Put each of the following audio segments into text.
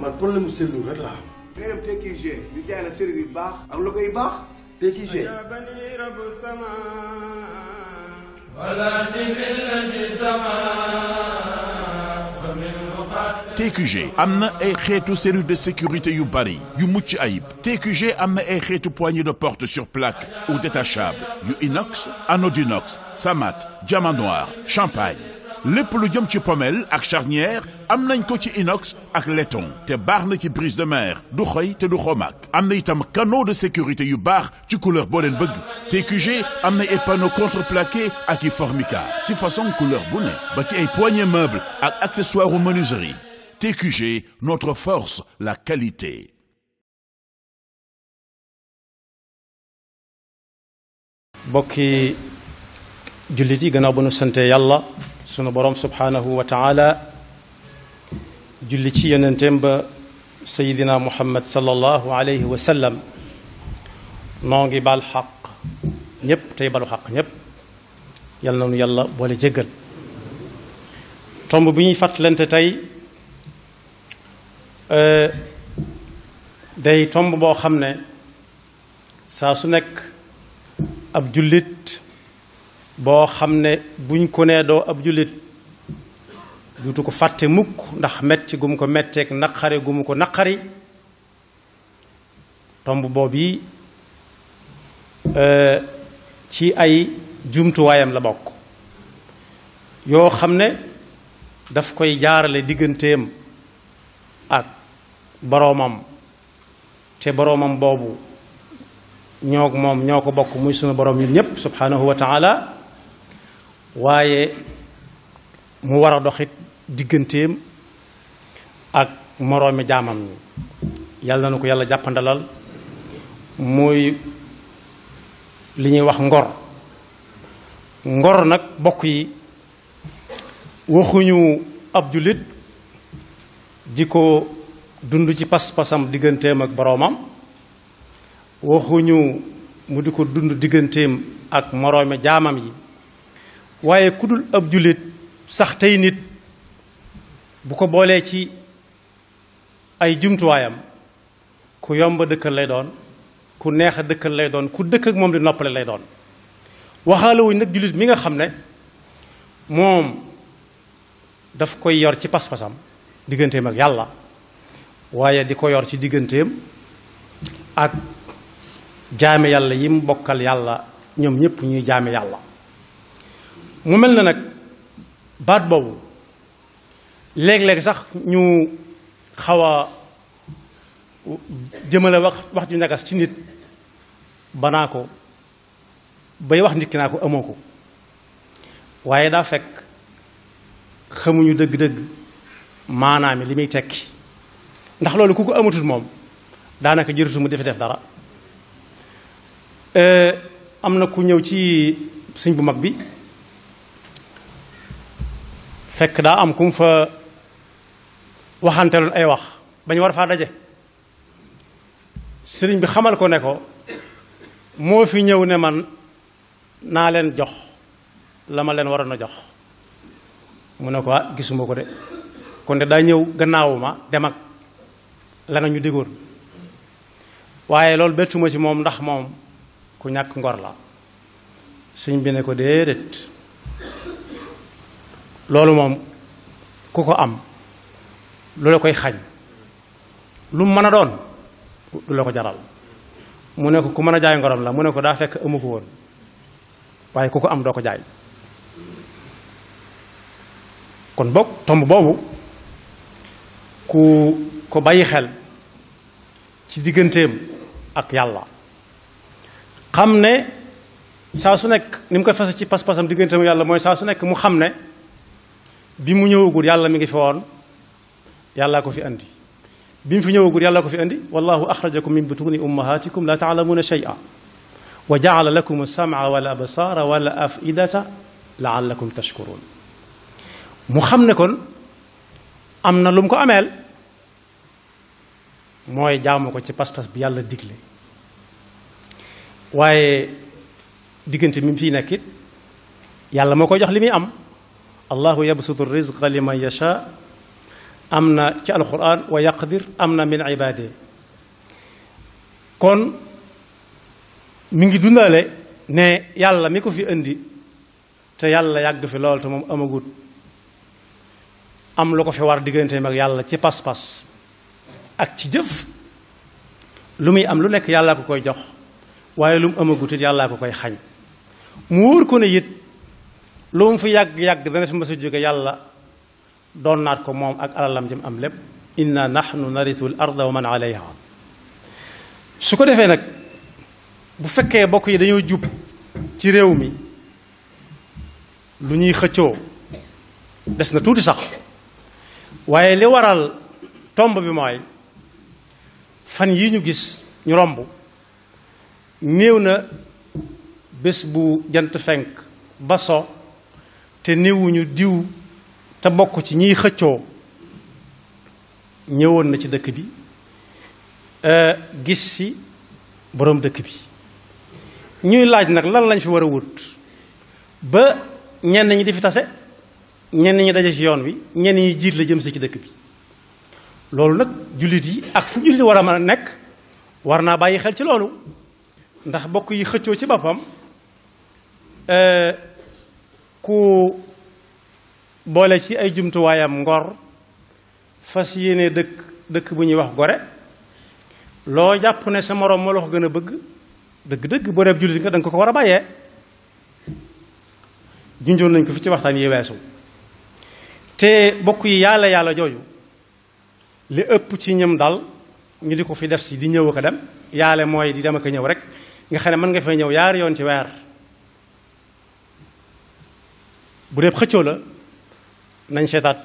man problème mu seetlu rek laa am. ngay dem TQG ñu jaay la série yu baax ak logo yu baax. TQG. TQG am na ay xeetu serrure de sécurité yu bari yu mucc ayib. TQG am na ay xeetu poignée de porte sur plaque ou détachable yu inox, anodinox, samat, diamant noir, champagne. lépp lu jëm ci pommelle ak charnière am nañ ko ci inox ak laiton te baax na ci brise de mer du xoy te du xomaak. am na itam canaux de sécurité yu baax ci couleur boo leen bëgg. TQG am na ay panneaux contreplaqué ak i formica ci façon couleur bu ne ba ci ay poignées meubles ak accessoires u menuiserie. TQG, notre force, la qualité. bokki jullit yi gannaaw ba nu sante yàlla sunu borom subhanahu wa taala julli ci yonenteem ba sayidina muhammad sallallahu alayhi wa sallam noo ngi baal xaq ñëpp tey balu xaq ñëpp yal na nu yàlla boole jéggal. tomb bi ñuy fàttalante tey day tomb boo xam ne saa su nekk ab jullit boo xam ne buñ ko nee doo ab jullit duutu ko fàtte mukk ndax metti gu mu ko metteeg naqari gu mu ko naqari. tomb boobu yi ci ay jumtuwaayam la bokk yoo xam ne daf koy jaarale digganteem ak boroomam te boroomam boobu ñoo moom ñoo ko bokk muy sunu boroom ñun ñépp subhanahu wa taala waaye mu war a doxit digganteem ak moroomi jaamam ñi. yàlla na ko yàlla jàppandalal muy li ñuy wax ngor. ngor nag bokk yi waxuñu ab jullit di ko dund ci pas-pasam digganteem ak boroomam, waxuñu mu di ko dund digganteem ak moroomi jaamam yi, waaye ku dul ab jullit sax tey nit bu ko boolee ci ay jumtuwaayam ku yomb dëkkal lay doon, ku neex a dëkkal lay doon, ku dëkk ak moom di noppale lay doon. waxaale wuñ nag jullit mi nga xam ne moom daf koy yor ci pas-pasam digganteem ak yàlla, waaye di ko yor ci digganteem ak jaame yàlla yi mu bokkal yàlla, ñoom ñëpp ñuy jaame yàlla. mu mel na nag baat boobu léeg-léeg sax ñu xaw a jëmale wax ju ñagas ci nit banaa ko bay wax nit ki naa ko amoo ko, waaye daa fekk xamuñu dëgg-dëgg maanaam li muy tekki, ndax loolu ku ko amatul moom daanaka jërëtu mu def dara. am na ku ñëw ci sëñ bu mag bi fekk daa am ku mu fa waxanteloon ay wax bañ war faa daje. sëriñ bi xamal ko ne ko moo fi ñëw ne man naa leen jox la ma leen waroon a jox. mu ne ko gisuma ko de, kon de daa ñëw gannaawuma dem ak la nga ñu déggoon, waaye loolu bettuma ci moom ndax moom ku ñàkk ngor la. sëñ bi ne ko déedéet, loolu moom ku ko am lu la koy xañ lu mu mën a doon du la ko jaral. mu ne ko ku mën a jaay ngorom la, mu ne ko daa fekk amu ko woon, waaye ku ko am doo ko jaay. kon boog tomb boobu ku ko bàyyi xel ci digganteem ak yàlla, xam ne saa su nekk ni mu koy fase ci pas-pasam digganteem ak yàlla mooy saa su nekk mu xam ne bi mu ñëwagul yàlla mi ngi fi woon, yàllaa ko fi andi. bi mu fi ñëwagul yàlla ko fi andi. wallahu axrajakum min butuni ummahatikum la taalamuuna shay'a wa jaala lakum as-sam'a wal absaara wal af'idata la'allakum tashkurun. mu xam ne kon am na lu mu ko ameel, mooy jaamu ko ci pas-pas bi yàlla digle, waaye diggante mi mu fiy nekkit yàlla moo koy jox li muy am. allahu yabsutu rizqa liman yasha am na ci alquran wa yaqdir am na min ibade. kon mi ngi dundale ne yàlla mi ko fi indi te yàlla yàgg fi lool te moom amagut am lu ko fi war digganteem ak yàlla ci pas-pas ak ci jëf. lu muy am lu nekk yàllaa ko koy jox waaye lu mu amagut it yàllaa ko koy xañ. mu wóor ko ne it lu mu fi yàgg-yàgg dana fi mës a jóge yàlla doon naat ko moom ak alalam jëm am lépp. inna nahnu narithu l arda wa man alayha. su ko defee nag bu fekkee bokk yi dañoo jub ci réew mi lu ñuy xëccoo des na tuuti sax waaye li waral tomb bi mooy fan yii ñu gis ñu romb néew na bés bu jant fenk ba so te néewuñu diw te bokk ci ñiy xëccoo ñëwoon na ci dëkk bi gis ci boroom dëkk bi. ñuy laaj nag lan lañ fi war a wut ba ñenn ñi di fi tase ñenn ñi daje ci yoon wi ñenn ñi jiit la jëm si ci dëkk bi. loolu nag jullit yi ak fu jullit war a mën a nekk war naa bàyyi xel ci loolu ndax bokk yi xëccoo ci boppam ku boole ci ay jumtuwaayam ngor fas yéene dëkk bu ñuy wax gore loo jàpp ne sa moroom moo la ko gën a bëgg dëgg-dëgg boo dee jullit nga da nga ko war a bàyyee. junjoon nañ ko fi ci waxtaan yi weesu te bokk yi yàlla jooju li ëpp ci ñëm dal ñu di ko fi def si di ñëw ak a dem yaale mooy di dem ak a ñëw rek nga xam ne mën nga fay ñëw yaari yoon ci weer. bu dee xëccoo la nañ seetaat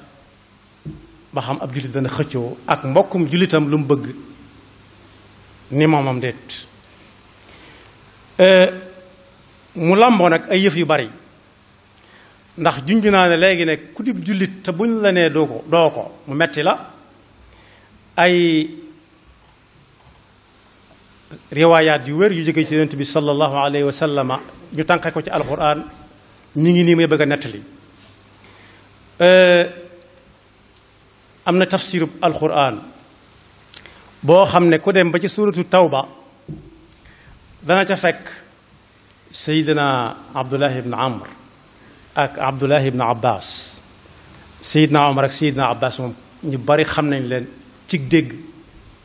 ba xam ab jullit dana xëccoo ak mbokkum jullitam lu mu bëgg ni moomam déet. mu làmboo nag ay yëf yu bari ndax junj naa ne léegi ne ku dib jullit te buñ la nee doo ko mu metti la. ay riwaayaat yu wér yu jóge ci yonent bi sallallahu alayhi wa sallama ñu tànqe ko ci alquran ñu ngi nii may bëgg a nettali. am na tafsirub alquran boo xam ne ku dem ba ci suuratu tawba dana ca fekk sayidina abdullah ibn amr ak abdullah ibn abbas. sayidina omar ak sayidina abbas moom ñu bari xam nañ leen ci dégg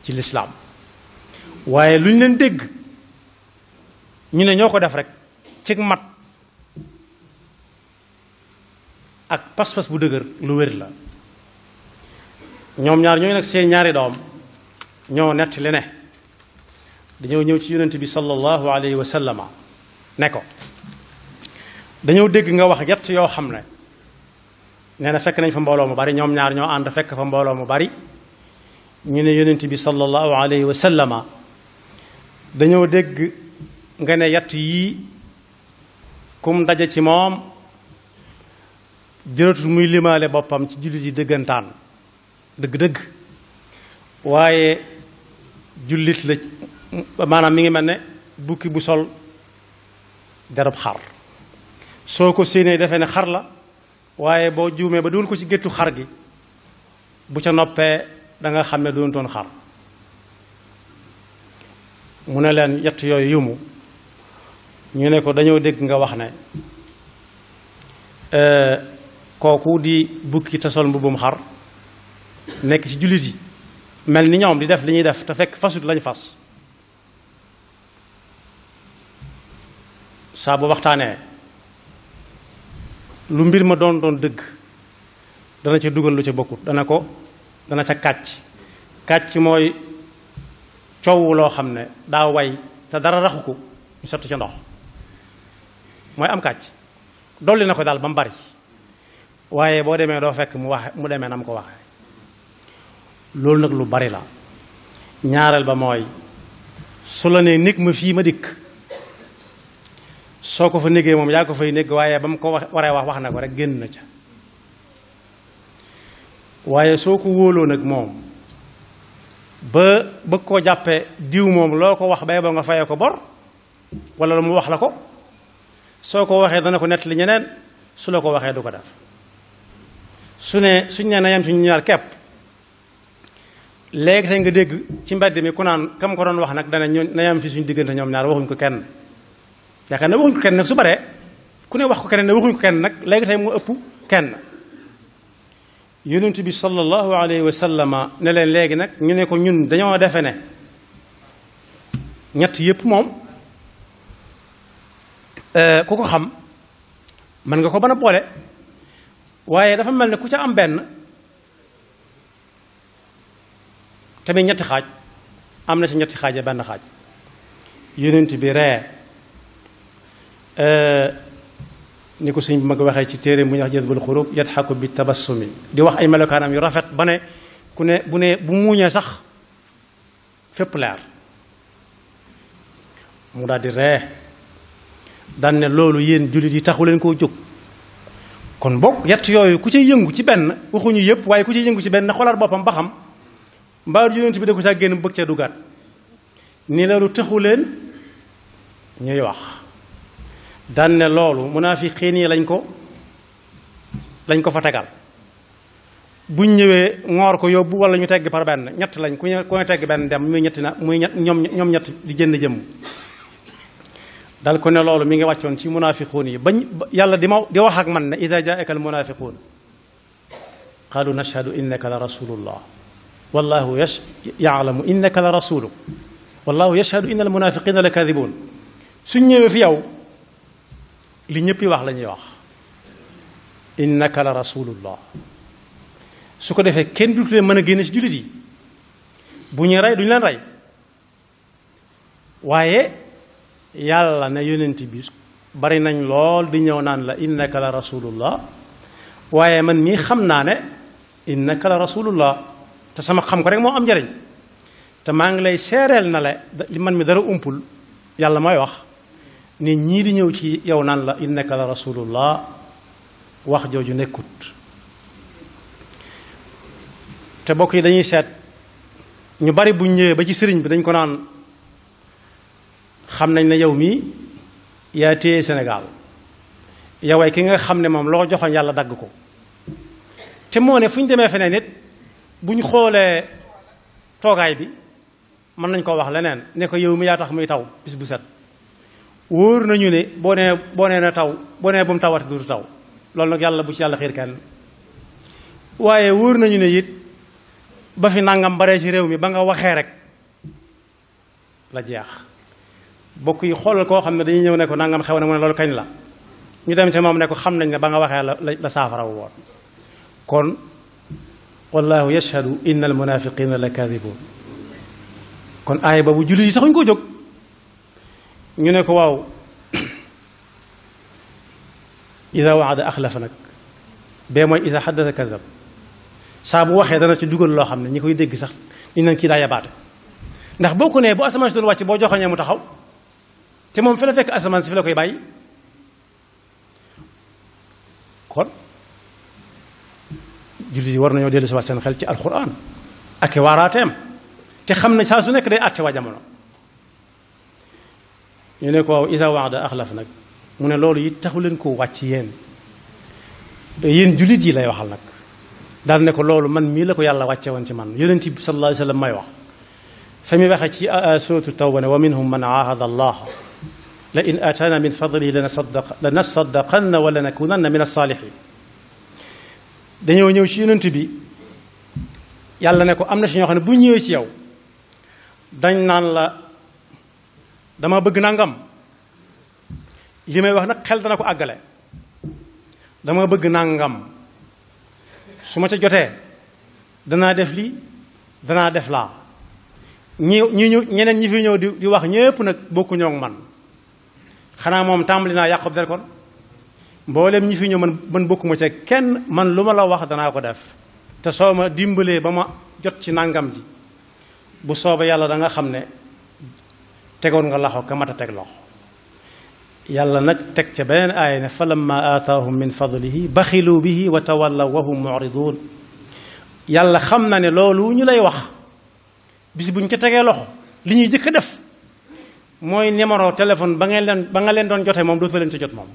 ci lislaam waaye lu ñu leen dégg ñu ne ñoo ko def rek ci mat ak pas-pas bu dëgër lu wér la. ñoom ñaar ñooy nag seen ñaari doom ñoo nettali ne dañoo ñëw ci yonent bi sallallahu alayhi wa sallama ne ko dañoo dégg nga wax yett yoo xam ne nee na fekk nañ fa mbooloo mu bari ñoom ñaar ñoo ànd fekk fa mbooloo mu bari ñu ne yonent bi sallallahu alayhi wa sallama dañoo dégg nga ne yett yii kum daje ci moom jërëtul muy limaale boppam ci jullit yi dëggantaan dëgg-dëgg waaye jullit la maanaam mi ngi mel ne bukki bu sol derab xar soo ko séenee defee ne xar la waaye boo juumee ba dugal ko ci géttu xar gi bu ca noppee da nga xam ne doon toon xar. mu ne leen yett yooyu yumu ñu ne ko dañoo dégg nga wax ne kooku di bukki te sol mbubbum xar nekk ci jullit yi mel ni ñoom di def li ñuy def te fekk fasut lañu fas. saa bu waxtaanee lu mbir ma doon dëgg dana ca dugal lu ca bokkut dana ca kàcc mooy coow loo xam ne daa way te dara raxu ko ñu sotti ca ndox mooy am kàcc dolli na ko daal ba mu bari waaye boo demee doo fekk mu demee na mu ko waxe loolu nag lu bari la. ñaareel ba mooy su la nee nekk ma fii ma dikk soo ko fa négee moom yaa ko fay négg waaye ba mu ko waree wax na ko rek génn na ca waaye soo ko wóoloo nag moom ba bëgg koo jàppee diw moom loo ko wax bay ba nga fayee ko bor wala lu mu wax la ko soo ko waxee dana ko nettali ñeneen su la ko waxee du ko def suñ nee na yem ci ñu ñaar kepp léegi tey nga dégg ci mbedd mi ku naan kam ko doon wax nag dana ñu na yam fi suñu diggante ñoom ñaar waxuñ ko kenn yaakaar na waxuñ ko kenn nag su baree ku ne wax ko kenn ne waxuñ ko kenn nag léegi tey mu ëpp kenn yonent bi sallallahu alayhi wa sallama ne leen léegi nag ñu ne ko ñun dañoo defe ne ñett yépp moom ku ko xam mën nga ko mën a boole waaye dafa mel ne ku ca am benn tamit ñetti xaaj am na ci ñetti xaaj benn xaaj yonent bi ree ni ko sëñ bi mag waxee ci téere mu ñu wax Jazbul Xuluub yadxaku bi tabassumi di wax ay melokaanam yu rafet ba ne ku ne bu muuñee sax fépp leer mu daal di ree daan ne loolu yéen jullit yi taxu leen koo jóg kon bokk yett yooyu ku ci yëngu ci benn waxuñu yëpp waaye ku ci yëngu ci benn na xoolaat boppam ba xam mbaa yonent bi da ko saa génn bëgg cee dugaat ni loolu taxu leen ñuy wax daan ne loolu munaafiqiin yi lañ ko fa tegal buñ ñëwee ngoor ko yóbbu wala ñu tegg par benn ñett lañ ku ñu tegg benn dem muy ñetti na muy ñoom ñett di jënd jëmm dal ko ne loolu mi ngi wàccoon ci munaafiquun yi bañ yàlla di wax ak man ne ida jaaka al munaafiquun qaalu nashhadu innaka la rasulullah wallahu yaalamu innaka la rasulu wallahu yashhadu inna al munafiqina la kadibun suñ ñëwee fi yow li ñëpp wax la ñuy wax innaka la rasulullah su ko defee kenn dutu leen mën a génne ci jullit yi bu ñuy rey duñu leen rey waaye yàlla ne yonent bi bari nañ lool di ñëw naan la innaka la rasulullah waaye man mii xam naa ne innaka la rasulullah te sama xam ko rek moo am njariñ te maa ngi lay seereel na le li man mi dara umpul yàlla mooy wax ne ñii di ñëw ci yow naan la innaka la rasulullah wax jooju nekkut te bokk yi dañuy seet ñu bari buñ ñëwee ba ci sëriñ bi dañ ko naan xam nañ ne yow mii yaa téye Sénégal yow ay ki nga xam ne moom loo joxoon yàlla dagg ko te moo ne fu ñu demee feneen nit bu ñu xoolee toogaay bi mën nañ koo wax leneen ne ko yow mi yaa tax muy taw bis bu set wóor nañu ne boo nee na taw boo nee bu mu tawati du taw loolu nag yàlla bu ci yàlla xiir kenn waaye wóor nañu ne it ba fi nangam baree ci réew mi ba nga waxee rek la jeex bokk yi xoolal koo xam ne dañuy ñëw ne ko nangam xew na mu ne loolu kañ la ñu dem ci moom ne ko xam nañ ne ba nga waxee la saafara woon kon wallahu yashhadu inna al munafiqina la kadibun kon aaya boobu jullit yi saxuñ koo jóg ñu ne ko waaw ida waada axlafa nag bee mooy ida xaddasa kadab saa bu waxee dana ci dugal loo xam ne ñi koy dégg sax ñu naan kii daa yabaate ndax boo ko nee bu asamaan si doon wàcc boo joxoñee mu taxaw te moom fi la fekk asamaan si fi la koy bàyyi kon jullit yi war nañoo dellu si waat seen xel ci alquran ak i waaraateem te xam ne saa su nekk day àtte waa jamono ñu ne ko waaw ida waada axlaf nag mu ne loolu it taxu leen ko wàcc yéen jullit yi lay waxal nag daal ne ko loolu man mii la ko yàlla wàcce woon ci man yonent bi sallallahu alayhi wa sallam may wax fa mi waxee ci suratu tawba ne wa minhum man aahada allah la in ataana min fadlihi lanasaddaqanna wa lanakunanna min alsaalihin dañoo ñëw ci yonent bi yàlla ne ko am na si ñoo xam ne bu ñëwee ci yow dañ naan la dama bëgg nangam li may wax nag xel dana ko àggale dama bëgg nangam su ma ca jotee danaa def lii danaa def laa ñeneen ñi fi ñëw di wax ñépp nag bokkuñoo ak man xanaa moom tàmbali naa yàqu der kon mboolem ñi fi ñëw man bokkuma ca kenn man lu ma la wax danaa ko def te soo ma dimbalee ba ma jot ci nangam ji bu soobee yàlla da nga xam ne tegoon nga loxo ka mat a teg loxo yàlla nag teg ca beneen aaya ne fa lamma aataahum min fadlihi baxilu bihi wa tawallaw wa hum muridun yàlla xam na ne loolu ñu lay wax bis buñ ca tegee loxo li ñuy jëkk a def mooy numéro téléphone ba nga leen doon jotee moom dootu fa leen ci jot moom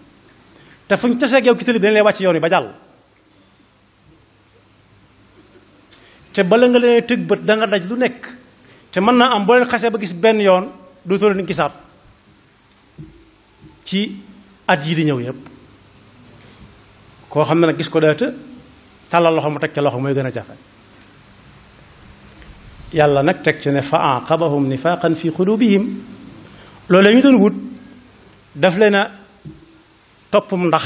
te fuñ taseeg yow ki tëli bi dañ lay wàcc yoon wi ba jàll te bala nga leen tëg bët da nga daj lu nekk te mën naa am boo leen xasee ba gis benn yoon dootoo leen gisaat ci at yi di ñëw yëpp. koo xam ne nag gis ko daata tàllal loxo mu teg ca loxo mooy gën a jafe. yàlla nag teg ci ne fa aqabahum nifaqan fi qulubihim loolu la ñu doon wut daf leen a toppum ndax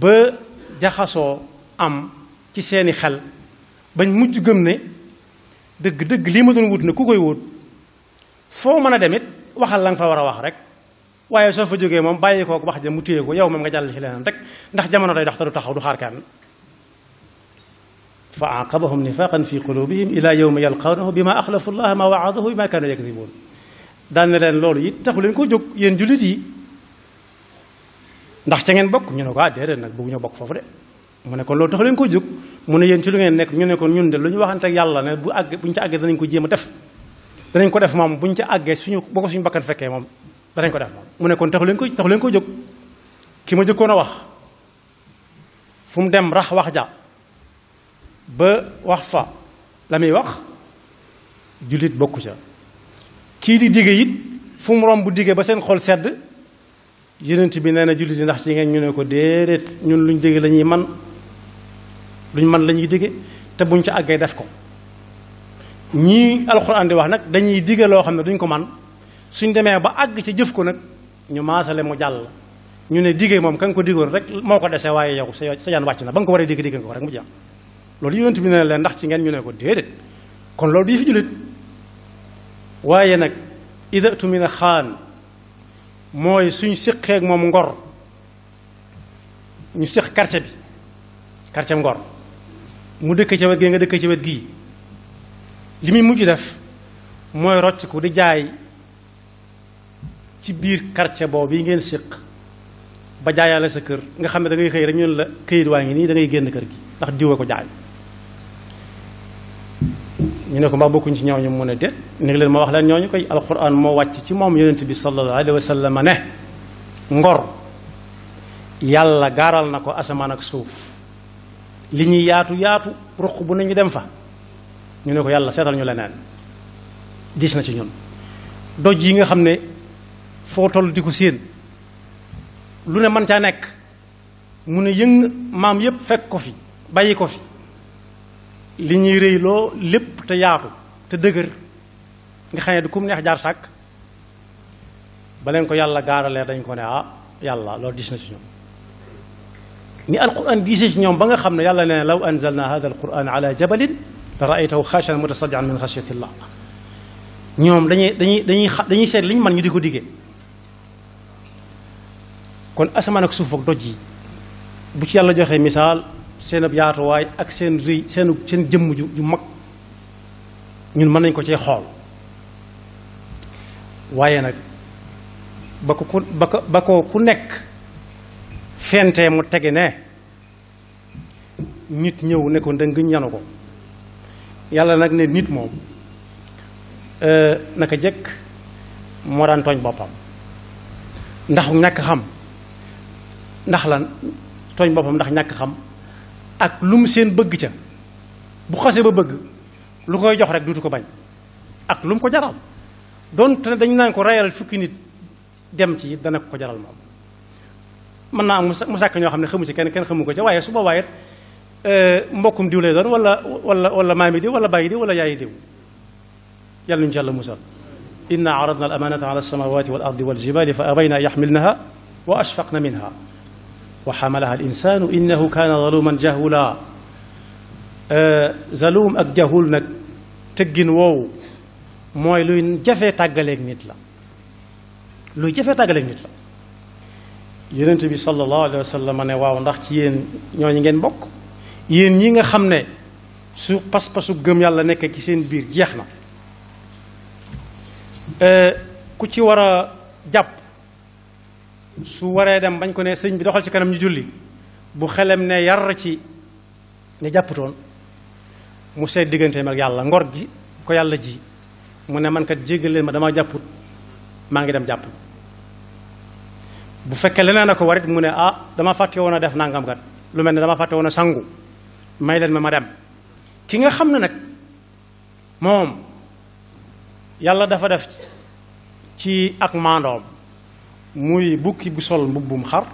ba jaxasoo am ci seeni xel bañ mujj gëm ne dëgg-dëgg lii ma doon wut ne ku koy wut foo mën a dem it waxal la nga fa war a wax rek waaye soo fa jógee moom bàyyi kook wax ja mu téye ko yow moom nga jàll ci leneen rek ndax jamono day dox te du taxaw du xaar kenn. fa aqabahum nifaqan fi qulubihim ila yawmi yalqawnahu bima axlafu llaha ma waadahu bima kaanu yakdibuun daan ne leen loolu it taxu leen ko jóg yéen jullit yi ndax ca ngeen bokk ñu ne ko déedéet nag bëgg ñoo bokk foofu de mu ne kon loolu taxu leen ko jóg mu ne yéen ci lu ngeen nekk ñu ne kon ñun de lu ñu waxante ak yàlla ne buñ ca àggee danañ ko jéem a def danañ ko def moom buñ ca àggee suñu boo ko suñu bakkan fekkee moom danañ ko def moom mu ne kon taxu leen ko jóg ki ma jëkkoon a wax fu mu dem rax wax ja ba wax fa la muy wax jullit bokku ca kii di digge it fu mu romb bu digge ba seen xol sedd yonent bi nee na jullit yi ndax ci ngeen ñu ne ko déedéet ñun luñ digge la ñuy luñ man la ñuy digge te buñ ca àggee def ko ñii alxuraan di wax nag dañuy digge loo xam ne duñ ko man suñ demee ba àgg ca jëf ko nag ñu maasale mu jàll ñu ne digge moom ka nga ko diggoon rek moo ko desee waaye yow sa yaan wàcc na ba nga ko waree digg nga ko rek mu jeex loolu yonent bi ne leen ndax ci ngeen ñu ne ko déedéet kon loolu di fi jullit waaye nag idatu min a xaan mooy suñ séqeek moom ngor ñu séq quartier bi quartier ngor mu dëkk ca wet gi nga dëkk ca wet gii li muy mujj def mooy rocc ko di jaay ci biir quartier boobu yi ngeen séq ba jaayaale sa kër nga xam ne da ngay xëy rek ñun la këyit waa ngi nii da ngay génn kër gi ndax diwa ko jaay ñu ne ko mbaa bokkuñ ci ñooñu mu ne déet ni ngi leen ma wax leen ñooñu koy alquran moo wàcc ci moom yonent bi sallallahu alayhi wa sallam ne ngor yàlla gaaral na ko asamaan ak suuf li ñuy yaatu yaatu ruq bu nañu dem fa ñu ne ko yàlla seetal ñu leneen diis na ci ñun doj yi nga xam ne foo toll di ko séen lu ne mën caa nekk mu ne yëng maam yépp fekk ko fi bàyyi ko fi li ñuy rëy loo lépp te yaatu te dëgër nga xam ne du kum neex jaar sàkk ba leen ko yàlla gaaralee dañ ko ne yàlla loolu dis na ci ñoom ni alquran diisee ci ñoom ba nga xam ne yàlla ne law anzalna hada alquran ala jabalin la raaytahu xaashian mutasaddian min xasyatillah ñoom dañuy seet liñ man ñu di ko diggee kon asamaan ak suuf ak doj yi bu ci yàlla joxee misaal seen ab yaatuwaay ak seen rëy seen jëmm ju mag ñun mën nañ ko cee xool waaye nag ba ko ku nekk fentee mu tege ne nit ñëw ne ko ndëng ñanu ko yàlla nag ne nit moom naka jëkk moo daan tooñ boppam ndax ñàkk xam ndax lan tooñ boppam ndax ñàkk xam ak lu mu seen bëgg ca bu xasee ba bëgg lu koy jox rek duutu ko bañ ak lu mu ko jaral donte dañ naan ko reyal fukki nit dem ci dana ko jaral moom mën naa am mu sàkk ñoo xam ne xamu ci kenn xamu ko ca waaye su boobaa it mbokkum diw lay doon wala maami diw wala bàyyi diw wala yaayi diw yàlla ñu ci yàlla musal inna aradna al amanata ala alsamawati wal ardi wal jibali fa abayna an yaxmilnaha wa ashfaqna minha wa xamalaha al insanu innahu kaana zaluman jahula zalum ak jahul nag tëggin woowu mooy luy jafee tàggaleeg nit la luy jafee tàggaleeg nit la yonent bi sallallahu alayhi wa sallam ne waaw ndax ci yéen ñooñu ngeen bokk yéen ñi nga xam ne su pas-pasu gëm yàlla nekk ci seen biir jeex na ku ci war a jàpp su waree dem bañ ko ne sëñ bi doxal ci kanam ñu julli bu xelem ne yar ci ne jàpputoon mu seet digganteem ak yàlla ngor gi ko yàlla ji mu ne man kat jéggal leen ma dama jàpput maa ngi dem jàpp bu fekkee leneen a ko warit mu ne dama fàtte woon a def nangam kat lu mel ne dama fàtte woon a sangu may leen ma dem ki nga xam ne nag moom yàlla dafa def ci ak maandoom muy bukki bu sol mbubbum xar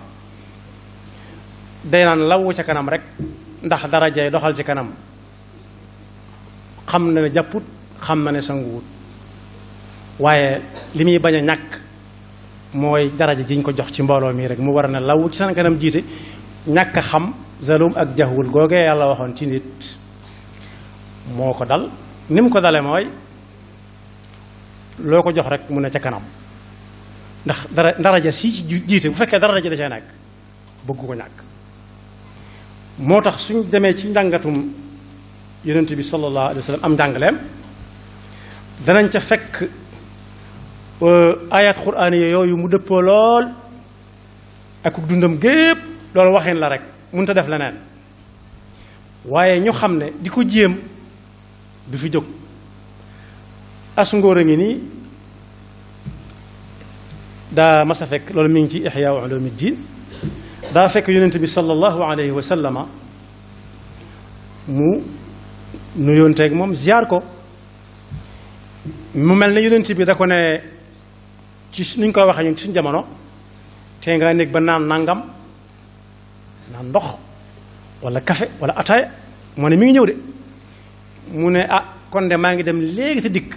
day naan lawu ca kanam rek ndax darajay doxal ci kanam xam na ne jàpput xam na ne sanguwut waaye li muy bañ a ñàkk mooy daraja jiñ ko jox ci mbooloo mi rek mu war a ne lawu ci seen kanam jiite ñàkk a xam zalum ak jaxwul googee yàlla waxoon ci nit moo ko dal ni mu ko dale mooy loo ko jox rek mu ne ca kanam ndax daraja si ci jiite bu fekkee daraja da cee nekk bëgg ko ñàkk moo tax suñ demee ci njàngatum yonent bi sallallahu alayhi wa sallam am njàngaleem danañ ca fekk ayat quraan yooyu mu dëppoo lool ak dundam gépp loolu waxin la rek mënut a def leneen waaye ñu xam ne di ko jéem du fi jóg as ngóor a ngi nii daa mas a fekk loolu mi ngi ci Ihya Ulumuddin daa fekk yonent bi sallallahu alayhi wa sallama mu nuyoonteeg moom ziar ko mu mel ne yonent bi da ko ne ci ni ñu koy waxee ñun ci suñu jamono te nga nekk ba naan nangam naan ndox wala café wala ataaya moo ne mi ngi ñëw de mu ne ah kon de maa ngi dem léegi te dikk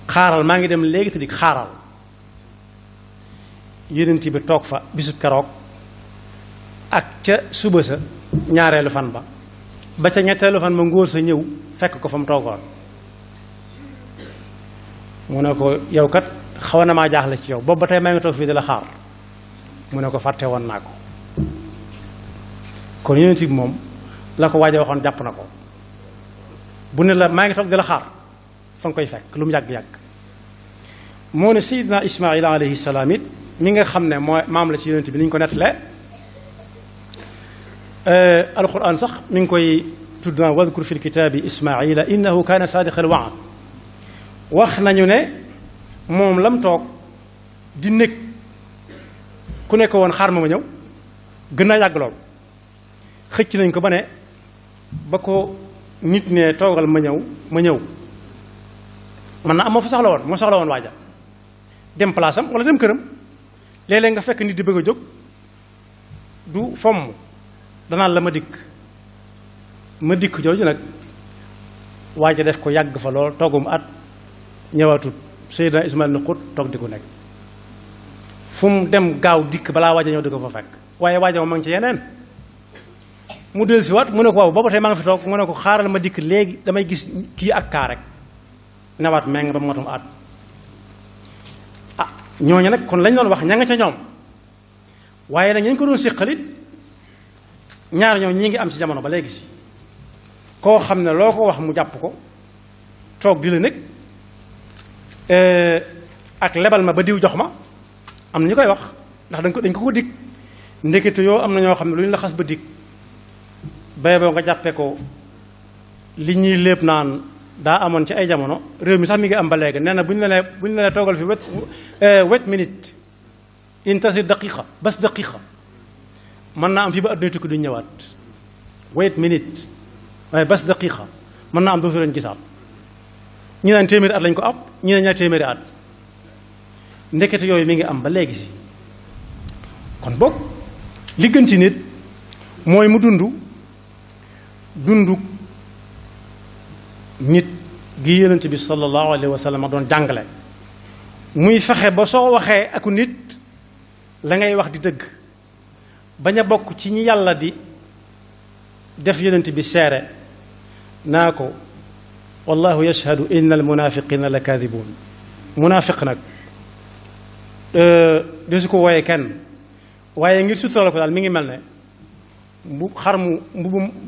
xaaral maa ngi dem léegi te dikk xaaral yonent bi toog fa bisub keroog ak ca suba sa ñaareelu fan ba ca ñetteelu fan ba ngóor sa ñëw fekk ko fa mu toogoon mu ne ko yow kat xaw na maa jaaxle ci yow boobu ba tey maa ngi toog fii di la xaar mu ne ko fàtte woon naa ko kon yonent bi moom la ko waaja waxoon jàpp na ko bu ne la maa ngi toog di la xaar fa nga koy fekk lu mu yàgg-yàgg moo ne Seydina Ismaïl alayhi salaam it mi nga xam ne mooy maam la ci yonent bi ni ñu ko nettalee alquran sax mi ngi koy tudd naa wadkur fi lkitaabi Ismaïla innahu kaana saadiqal waad wax nañu ne moom lam toog di nekk ku nekk woon xaar ma ñëw gën naa yàgg lool xëcc nañ ko ba ne ba ko nit ne toogal ma ñëw man na am moo fa soxla woon moo soxla woon waaja dem place am wala dem këram léeg-léeg nga fekk nit di bëgg a jóg du fomm danaan la ma dikk jooju nag waaja def ko yàgg fa lool toggum at ñëwaatut Seydina Ismaïl ni xut toog di ko nekk fu mu dem gaaw dikk balaa waaja ñëw di ko fa fekk waaye waaja moom ma ngi ci yeneen mu del si waat mu ne ko waaw booba tey maa ngi fi toog mu ne ko xaaral ma dikk léegi damay gis kii ak kaa rek newaat meng ba motum at ah ñooñu nag kon lañ doon wax ña nga ca ñoom waaye nag ñu ko doon séqalit ñaar ñoo ñi ngi am ci jamono ba léegi si koo xam ne loo ko wax mu jàpp ko toog di la nekk ak lebal ma ba diw jox ma am na ñu koy wax ndax dañ ko dig ndekete yoo am na ñoo xam ne lu ñu la xas ba dig bay boo nga jàppee ko li ñuy lépp naan daa amoon ci ay jamono réew mi sax mi ngi am ba léegi nee na bu ñu la nee toogal fi wet minute intasir daqiqa bas daqiqa mën naa am fii ba adduna tukki duñ ñëwaat wet minute waaye bas daqiqa mën naa am dootu lañ gisaat ñi naan téeméeri at lañ ko ab ñi ne ñaar téeméeri at ndekete yooyu mi ngi am ba léegi si kon boog li gën ci nit mooy mu dundu nit gi yonent bi sallallahu alayhi wa sallam doon jàngale muy fexe ba soo waxee aku nit la ngay wax di dëgg bañ a bokk ci ñi yàlla di def yonent bi seere naa ko wallahu yashhadu inna al munafiqina la kadibun munafiq nag de su ko wooyee kenn waaye ngir sutural ko daal mi ngi mel ne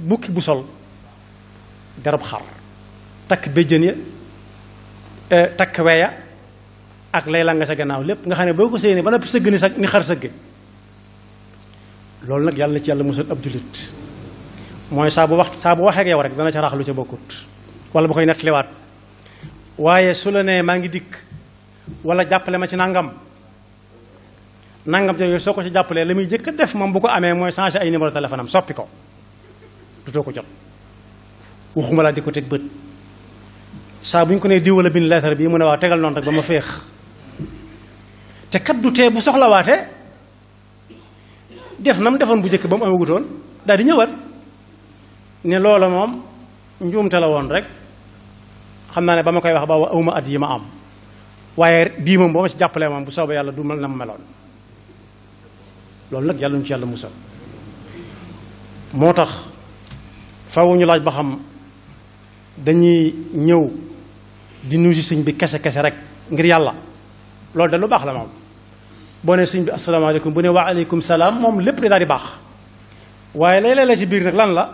bukki bu sol garab xar takk béjjën ya takk weya ak lay la nga sa gannaaw lépp nga xam ne boo ko séenee ba noppi sëgg ni xar sëgge loolu nag yàlla na ci yàlla musal ab jullit mooy saa bu waxee ak yow rek dana ca rax lu ca bokkut wala bu koy nettaliwaat waaye su la nee maa ngi dikk wala jàppale ma ci nangam te yooyu soo ko ci jàppalee la muy jëkk a def moom bu ko amee mooy changer ay numéro téléphone am soppi ko dutoo ko jot waxuma laa di ko teg bët saa bu ñu ko nee diw wala bind lettre bii mu ne waa tegal noonu rek ba ma féex te kat du tee bu soxlawaatee def na mu defoon bu njëkk ba mu amagutoon daal di ñëwaat ne loola moom njuumte la woon rek xam naa ne ba ma koy wax ba awma at yi ma am waaye bii moom boo ma ci jàppalee moom bu soobee yàlla du mel na mu meloon loolu nag yàlla ñu ci yàlla musal moo tax faw ñu laaj ba xam dañuy ñëw di nuyu sëñ bi kese kese rek ngir yàlla loolu de lu baax la moom boo ne sëñ bi asalaamaaleykum bu ne wa aleykum salaam moom lépp di daal di baax waaye léeg-léeg la ci biir nag lan la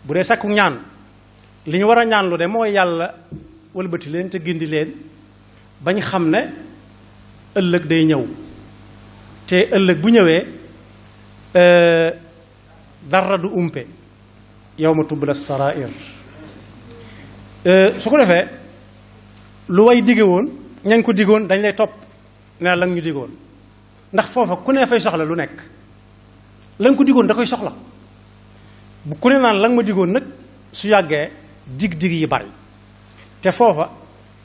bu dee sakku ñaan li ñu war a ñaan lu de mooy yàlla wëlbati leen te gindi leen bañ xam ne ëllëg day ñëw te ëllëg bu ñëwee dara du umpe yawma tubla sarair su ko defee lu way digge woon ña ko diggoon dañ lay topp ne la ñu diggoon ndax foofa ku ne fay soxla lu nekk la nga ko diggoon da koy soxla bu ku ne naan la nga ma diggoon nag su yàggee dig yi bari te foofa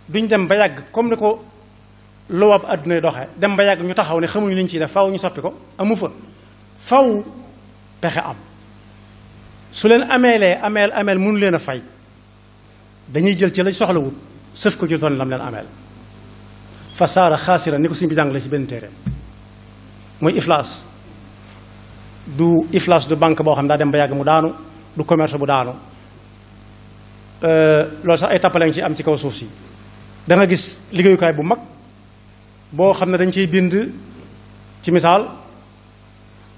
duñ dem ba yàgg comme ni ko lowab adduna doxe dem ba yàgg ñu taxaw ne xamuñu liñ ciy def faw ñu soppi ko amu fa faw pexe am su leen ameel mënu leen a fay dañuy jël ci lañ soxlawut sëf ko ci toon lam leen ameel fa saara xaasira ni ko suñ bi jàngale ci benn téere mooy iflaas du iflaas du banque boo xam daa dem ba yàgg mu daanu du commerce bu daanu loolu sax ay tappale ci am ci kaw suuf si da nga gis liggéeyukaay bu mag boo xam ne dañ ciy bind ci misaal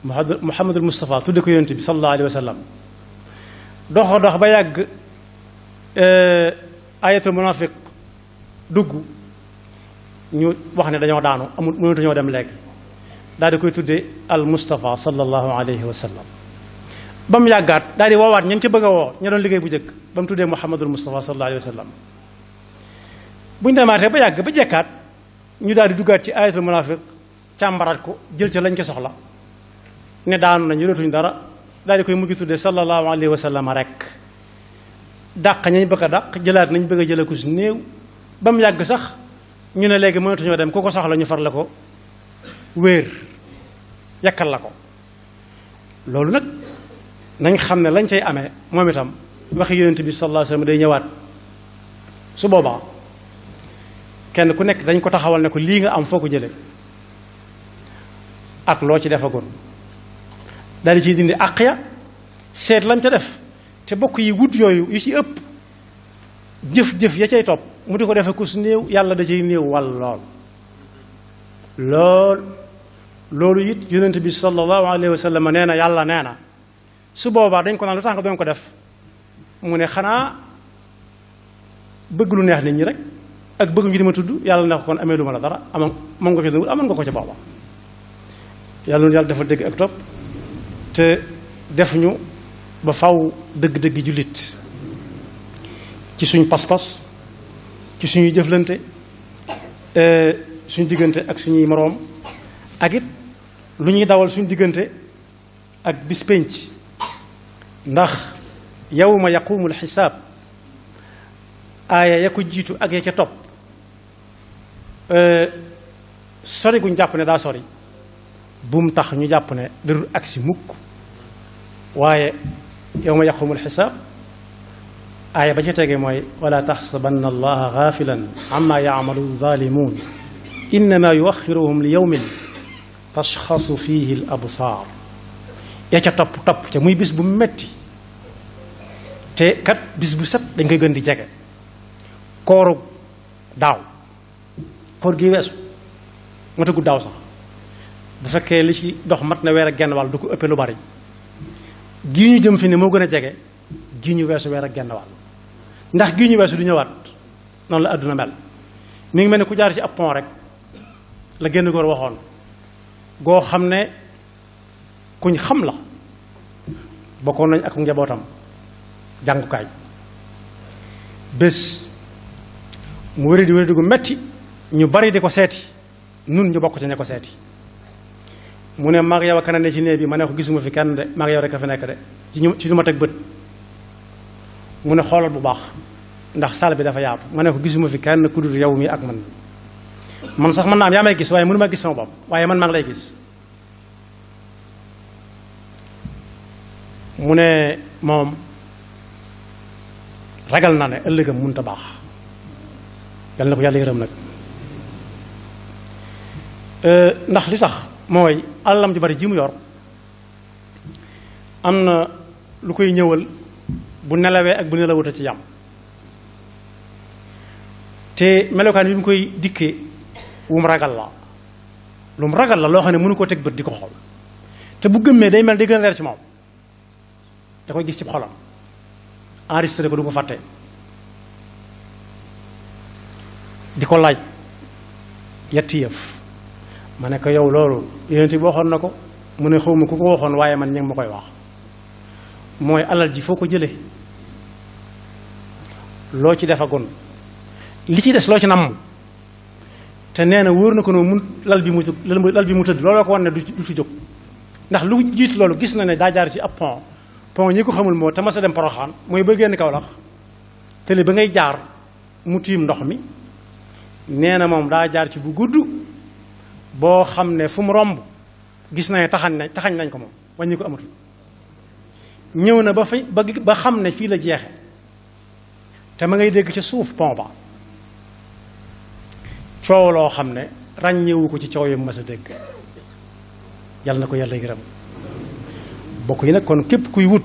Muhammadul Mustafa tudde ko yonent bi sallallahu alayhi wa sallam dox ba yàgg ayatul munafiq dugg ñu wax ne dañoo daanu amul mënatu ñoo dem léegi daal di koy tudde al Mustafa sallallahu alayhi wa sallam ba mu yàggaat daal di woowaat ña ca bëgg a woo ña doon liggéey bu njëkk ba mu tuddee Muhammadul Mustafa sallallahu alayhi wa sallam bu ñu demaatee ba yàgg ba jekkaat ñu daal di duggaat ci ayatul munafiq càmbaraat ko jël ca lañ ca soxla ne daanu nañ yoratuñ dara daal di koy mujj tuddee sallallahu alayhi wa sallam rek dàq nañ bëgg a dàq jëlaat nañ bëgg a jëlee ku si néew ba mu yàgg sax ñu ne léegi mënatuñoo dem ku ko soxla ñu far la ko wéer yàkkal la ko loolu nag nañ xam ne lañ cay amee moom itam waxi yonent bi sallallahu alayhi wa sallam day ñëwaat su boobaa kenn ku nekk dañ ko taxawal ne ko lii nga am foo ko jële ak loo ci defagoon daal di ciy dindi àq ya seet lam ca def te bokk yi wut yooyu yu ci ëpp jëf-jëf ya cay topp mu di ko defe ku su néew yàlla da cay néew wàll loolu it yonent bi sallallahu alayhi wa sallam nee na yàlla nee na su boobaa dañ ko naan lu tax nga doon ko def mu ne xanaa bëgg lu neex nit ñi rek ak bëgg ñu di ma tudd yàlla ne ko kon amee lu ma la dara amoon moom nga ko amoon nga ko ca booba yàlla noonu yàlla dafa dégg ak topp te def ñu ba faw dëgg-dëggi jullit ci suñ pas-pas ci suñuy jëflante suñu diggante ak suñuy moroom ak it lu ñuy dawal suñu diggante ak bis pénc ndax yawma yaqumul xisaab aaya ya ko jiitu ak ya ca topp sori guñ jàpp ne daa sori bu mu tax ñu jàpp ne darul agsi mukk waaye yawma yaqumul xisaab aaya ba ca tege mooy wala taxsabanna allaha gaafilan amma yaamalu zaalimuun innama yuaxiruhum li yawmin tashxasu fihi l absaar ya ca topp ca muy bis bu metti te kat bis bu set dañ koy gën di jege kooru daaw koor gi weesu matagu daaw sax bu fekkee li ci dox mat na weer ak genn wàll du ko ëppee lu bari gii ñu jëm fi ne moo gën a jege gii ñu weesu weer ak genn wàll ndax gii ñu weesu du ñëwaat noonu la àdduna mel mi ngi mel ni ku jaar ci ab pont rek la génn góor waxoon goo xam ne kuñ xam la bokkoon nañ ak njabootam jàngukaay bés mu wéri di gu metti ñu bari di ko seeti nun ñu bokk ci ña ko seeti mu ne mag yow a kana ne ci néeg bi ma ne ko gisuma fi kenn de mag yow rek a fi nekk de ci ñu ma teg bët mu ne xoolal bu baax ndax salle bi dafa yaatu ma ne ko gisuma fi kenn ku dul yow mi ak man sax mën naa am yaa may gis waaye mënu ma gis sama bopp waaye man maa ngi lay gis. mu ne moom ragal na ne ëllëgam mënut a baax yal na ko yàlla yërëm nag ndax li tax mooy alalam ji bari ji mu yor am na lu koy ñëwal bu nelawee ak bu nelawut a ci yam te melokaan bi mu koy dikkee wu mu ragal la lu mu ragal la loo xam ne mënu koo teg bët di ko xool te bu gëmmee day mel day gën a leer ci moom da koy gis ci xolam enregistré ko du ko fàtte di ko laaj yetti yëf ma ne ko yow loolu yonent bi waxoon na ko mu ne xaw ma ku ko waxoon waaye man ña ngi ma koy wax mooy alal ji foo ko jëlee loo ci defagoon li ci des loo ci namm te nee na wóor na ko noonu mun lal bi mu tëdd looloo ko wan ne du ci jóg ndax lu jiitu loolu gis na ne daa jaar ci ab pont ñi ko xamul moo te ma sa dem Poroxaan mooy ba génn Kawlax tëli ba ngay jaar mu tiim ndox mi nee na moom daa jaar ci bu gudd boo xam ne fu mu romb gis na ne taxañ nañ ko moom wàññi ko amatul ñëw na ba xam ne fii la jeexe te ma ngay dégg ca suuf pont ba coow loo xam ne ràññewu ko ci coow yi ma sa dégg yàlla na ko yàlla gërëm bokk yi nag kon képp kuy wut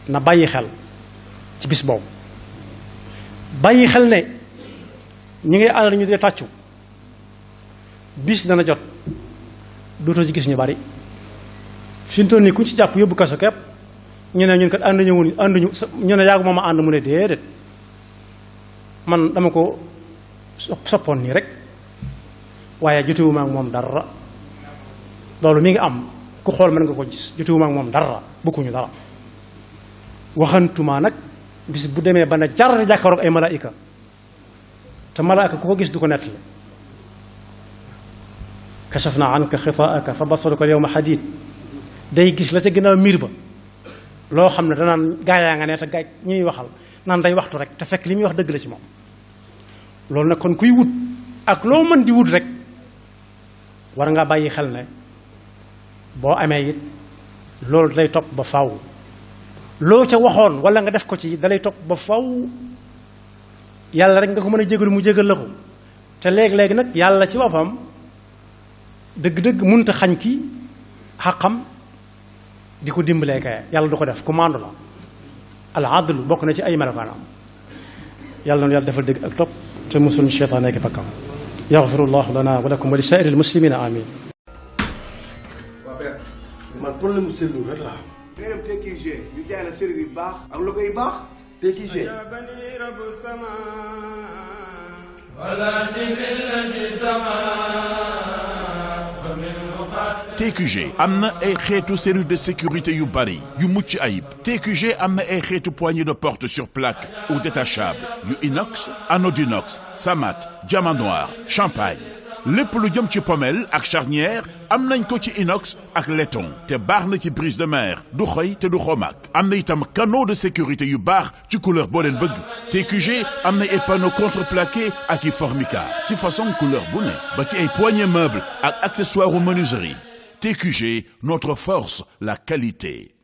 na bàyyi xel ci bis boobu bàyyi xel ne ñi ngay àndal ñu dee tàccu bis dana jot dootoo ci gis ñu bari fi mu toll nii ku ci jàpp yóbbu kaso kepp ñu ne ñun kat ànduñu ñu ne yàggu moom a ànd mu ne déedéet man dama ko soppoon nii rek waaye jotewuma ak moom dara loolu mi ngi am ku xool mën nga ko gis jotewuma ak moom dara bokkuñu dara waxantuma nag bis bu demee ba ne jar jàkkaaroog ay malaayika te malaayika ku ko gis du ko nettali kashafna anka xifaaka fa basaruka al-yawma hadiid day gis la ca ginnaaw miir ba loo xam ne danaan gaayaa nga ne te gaay ñi muy waxal naan day waxtu rek te fekk li muy wax dëgg la ci moom loolu nag kon kuy wut ak loo mën di wut rek war nga bàyyi xel ne boo amee it loolu dalay topp ba faw loo ca waxoon wala nga def ko ci dalay topp ba faw yàlla rek nga ko mën a jégalu mu jégal la ko te léegi-léegi nag yàlla ci boppam dëgg-dëgg mënut a xañ ki xaqam di ko dimbalee kay yàlla du ko def commande la al adlu bokk na ci ay melokaanam yàlla noonu yàlla defal dëgg ak topp te musul cheytaan nekk bakkam yaxfirullahu lana wa lakum wa li saa'iril muslimina amin man problème mu seetlu rek laa am. nga dem TQG ñu jaay la série yu baax ak logo yu baax TQG. TQG am na ay xeetu serrure de sécurité yu bari yu mucc ayib TQG am na ay xeetu poignée de porte sur plaque ou détachable yu inox anodinox samat diamant noir champagne lépp lu jëm ci pommelle ak charnière am nañ ko ci inox ak laiton te baax na ci brise de mer du xoy te du xomaak am na itam canaux de sécurité yu baax ci couleur boo leen bëgg TQG am na ay panneaux contreplaqué ak i formica ci façon couleur bu ne ba ci ay poignées meubles ak accessoires menuiserie TQG, notre force, la qualité.